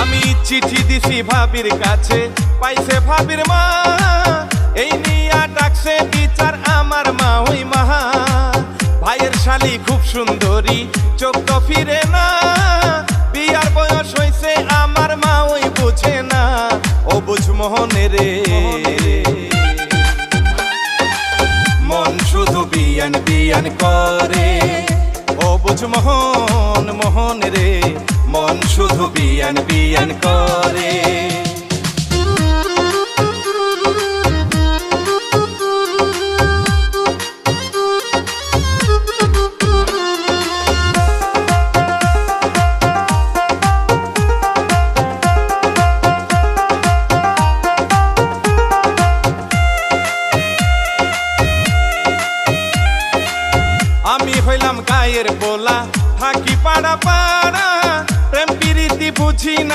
আমি চিঠি দিছি ভাবির কাছে, পাইছে ভাবির মা, এই নিয়া ডাকছে বিচার আমার মা ওই মাহা। ভাইয়ের শালি খুব সুন্দরী, চোখ তো ফিরে না, বিয়ার বয়স হইছে আমার মা ওই বুঝে না, ও বুঝ মোহনে রে। মন শুধু বিয়ান বিয়ান করে, ও বুঝ মোহন মোহন রে, মন শুধু বিয়ান বিয়ান করে। আমি হইলাম গায়ের পোলা, থাকি পাড়া পাড়া, প্রেম প্রীতি বুঝি না।